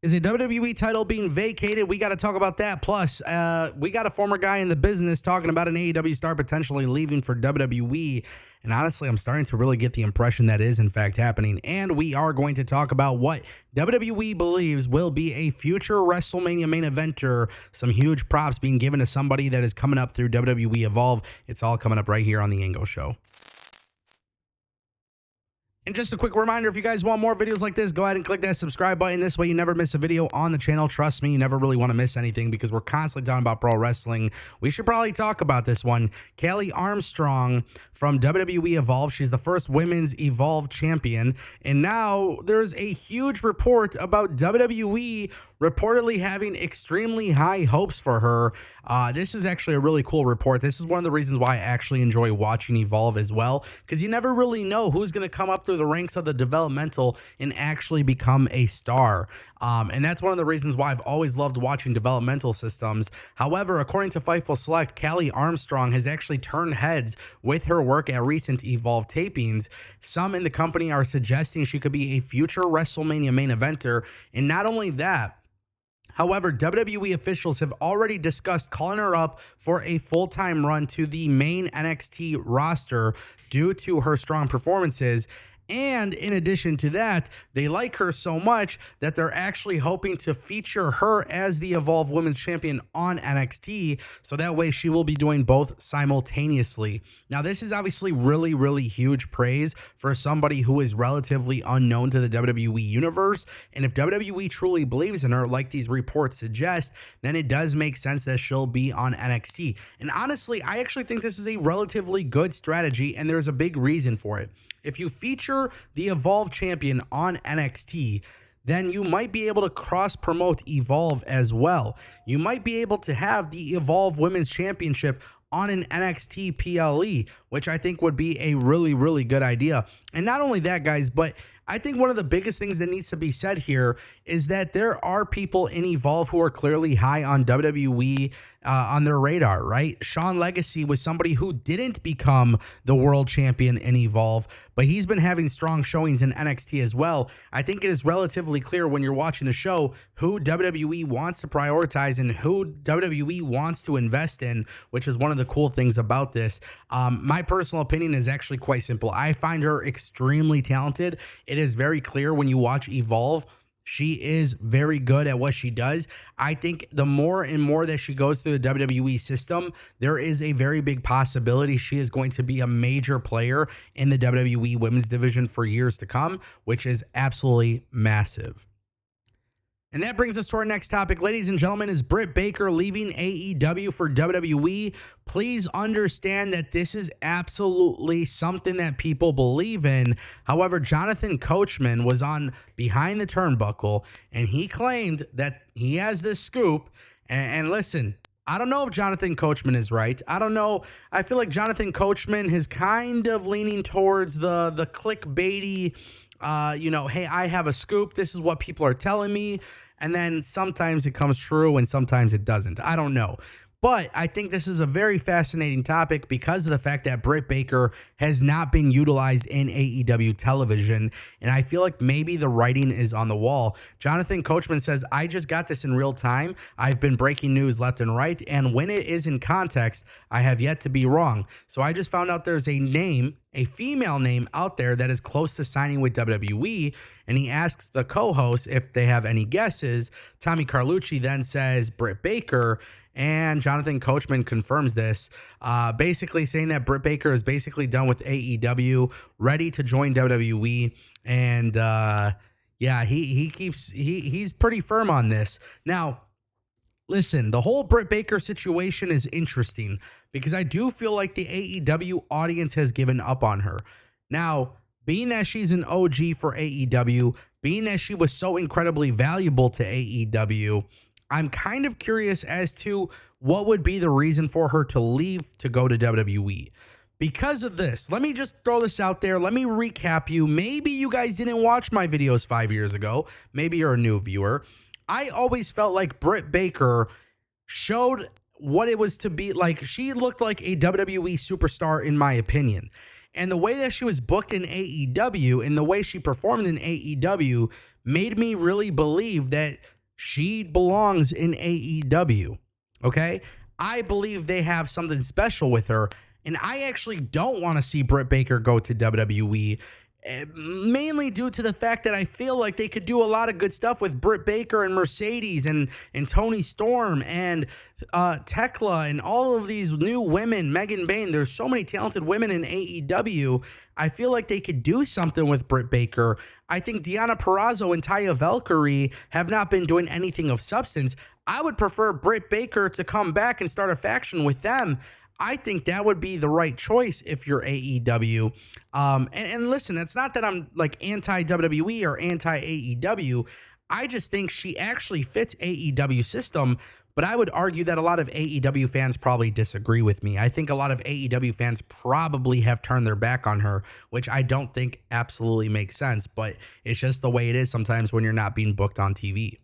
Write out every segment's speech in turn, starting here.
Is a WWE title being vacated? We got to talk about that. Plus, we got a former guy in the business talking about an AEW star potentially leaving for WWE. And honestly, I'm starting to really get the impression that is in fact happening. And we are going to talk about what WWE believes will be a future WrestleMania main eventer. Some huge props being given to somebody that is coming up through WWE Evolve. It's all coming up right here on the Ango Show. And just a quick reminder, if you guys want more videos like this, go ahead and click that subscribe button. This way you never miss a video on the channel. Trust me, you never really want to miss anything because we're constantly talking about pro wrestling. We should probably talk about this one. Kelly Armstrong from WWE Evolve. She's the first women's Evolve champion. And now there's a huge report about WWE reportedly having extremely high hopes for her. This is actually a really cool report. This is one of the reasons why I actually enjoy watching Evolve as well, because you never really know who's going to come up through the ranks of the developmental and actually become a star. And that's one of the reasons why I've always loved watching developmental systems. However, according to Fightful Select, Kelly Armstrong has actually turned heads with her work at recent Evolve tapings. Some in the company are suggesting she could be a future WrestleMania main eventer. And not only that, however, WWE officials have already discussed calling her up for a full-time run to the main NXT roster due to her strong performances. And in addition to that, they like her so much that they're actually hoping to feature her as the Evolve Women's Champion on NXT. So that way she will be doing both simultaneously. Now, this is obviously really, really huge praise for somebody who is relatively unknown to the WWE universe. And if WWE truly believes in her, like these reports suggest, then it does make sense that she'll be on NXT. And honestly, I actually think this is a relatively good strategy, and there's a big reason for it. If you feature the Evolve champion on NXT, then you might be able to cross-promote Evolve as well. You might be able to have the Evolve Women's Championship on an NXT PLE, which I think would be a really, really good idea. And not only that, guys, but I think one of the biggest things that needs to be said here is that there are people in Evolve who are clearly high on WWE on their radar, right? Sean Legacy was somebody who didn't become the world champion in Evolve, but he's been having strong showings in NXT as well. I think it is relatively clear when you're watching the show who WWE wants to prioritize and who WWE wants to invest in, which is one of the cool things about this. My personal opinion is actually quite simple. I find her extremely talented. It is very clear when you watch Evolve. She is very good at what she does. I think the more and more that she goes through the WWE system, there is a very big possibility she is going to be a major player in the WWE women's division for years to come, which is absolutely massive. And that brings us to our next topic, ladies and gentlemen. Is Britt Baker leaving AEW for WWE? Please understand that this is absolutely something that people believe in. However, Jonathan Coachman was on Behind the Turnbuckle, and he claimed that he has this scoop. And listen, I don't know if Jonathan Coachman is right. I don't know. I feel like Jonathan Coachman is kind of leaning towards the clickbaity, hey, I have a scoop. This is what people are telling me. And then sometimes it comes true and sometimes it doesn't. I don't know. But I think this is a very fascinating topic because of the fact that Britt Baker has not been utilized in AEW television. And I feel like maybe the writing is on the wall. Jonathan Coachman says, I just got this in real time. I've been breaking news left and right. And when it is in context, I have yet to be wrong. So I just found out there's a female name out there that is close to signing with WWE. And he asks the co-host if they have any guesses. Tommy Carlucci then says Britt Baker. And Jonathan Coachman confirms this, basically saying that Britt Baker is basically done with AEW, ready to join WWE. And he's pretty firm on this. Now, listen, the whole Britt Baker situation is interesting because I do feel like the AEW audience has given up on her. Now, being that she's an OG for AEW, being that she was so incredibly valuable to AEW, I'm kind of curious as to what would be the reason for her to leave to go to WWE. Because of this, let me just throw this out there. Let me recap you. Maybe you guys didn't watch my videos 5 years ago. Maybe you're a new viewer. I always felt like Britt Baker showed what it was to be like. She looked like a WWE superstar, in my opinion. And the way that she was booked in AEW and the way she performed in AEW made me really believe that she belongs in AEW. Okay? I believe they have something special with her, and I actually don't want to see Britt Baker go to WWE. Mainly due to the fact that I feel like they could do a lot of good stuff with Britt Baker and Mercedes and Toni Storm and Tekla and all of these new women, Megan Bayne. There's so many talented women in AEW. I feel like they could do something with Britt Baker. I think Deonna Purrazzo and Taya Valkyrie have not been doing anything of substance. I would prefer Britt Baker to come back and start a faction with them. I think that would be the right choice if you're AEW. And listen, it's not that I'm like anti-WWE or anti-AEW. I just think she actually fits AEW system, but I would argue that a lot of AEW fans probably disagree with me. I think a lot of AEW fans probably have turned their back on her, which I don't think absolutely makes sense, but it's just the way it is sometimes when you're not being booked on TV.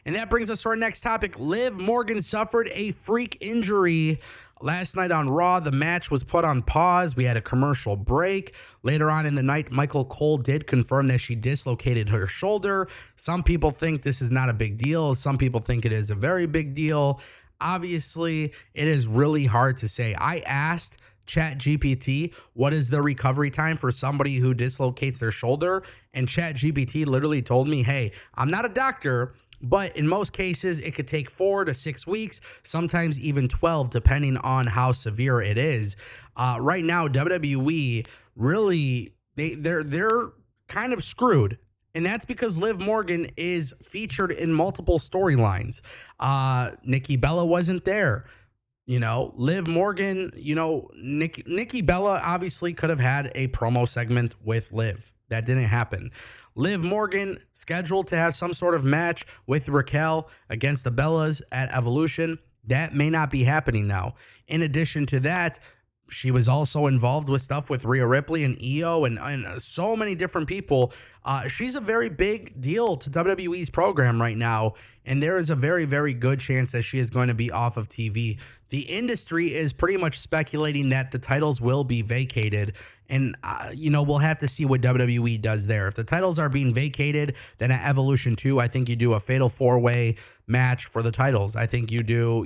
And that brings us to our next topic. Liv Morgan suffered a freak injury last night on Raw. The match was put on pause. We had a commercial break. Later on in the night, Michael Cole did confirm that she dislocated her shoulder. Some people think this is not a big deal. Some people think it is a very big deal. Obviously, it is really hard to say. I asked ChatGPT, what is the recovery time for somebody who dislocates their shoulder? And ChatGPT literally told me, hey, I'm not a doctor, but in most cases, it could take 4 to 6 weeks, sometimes even 12, depending on how severe it is. Right now, WWE really, they're kind of screwed. And that's because Liv Morgan is featured in multiple storylines. Nikki Bella wasn't there. Liv Morgan, Nikki Bella obviously could have had a promo segment with Liv. That didn't happen. Liv Morgan scheduled to have some sort of match with Raquel against the Bellas at Evolution. That may not be happening now. In addition to that, she was also involved with stuff with Rhea Ripley and Io and so many different people. She's a very big deal to WWE's program right now, and there is a very, very good chance that she is going to be off of TV. The industry is pretty much speculating that the titles will be vacated, and we'll have to see what WWE does there. If the titles are being vacated, then at Evolution 2, I think you do a fatal 4-way match for the titles. I think you do,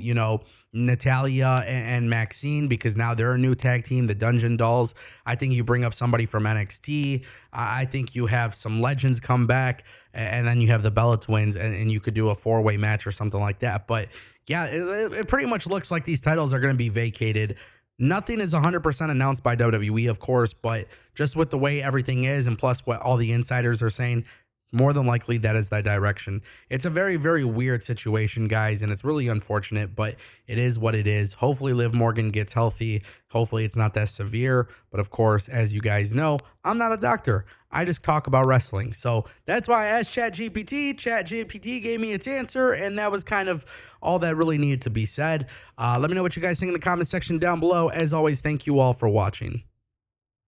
Natalia and Maxine, because now they're a new tag team, the Dungeon Dolls. I think you bring up somebody from NXT. I think you have some legends come back, and then you have the Bella Twins, and you could do a 4-way match or something like that. But yeah, it pretty much looks like these titles are going to be vacated. Nothing is 100% announced by WWE, of course, but just with the way everything is, and plus what all the insiders are saying, more than likely that is the direction. It's a very, very weird situation, guys, and it's really unfortunate, but it is what it is. Hopefully Liv Morgan gets healthy. Hopefully it's not that severe, but of course, as you guys know, I'm not a doctor. I just talk about wrestling. So that's why I asked ChatGPT. ChatGPT gave me its answer, and that was kind of all that really needed to be said. Let me know what you guys think in the comment section down below. As always, thank you all for watching.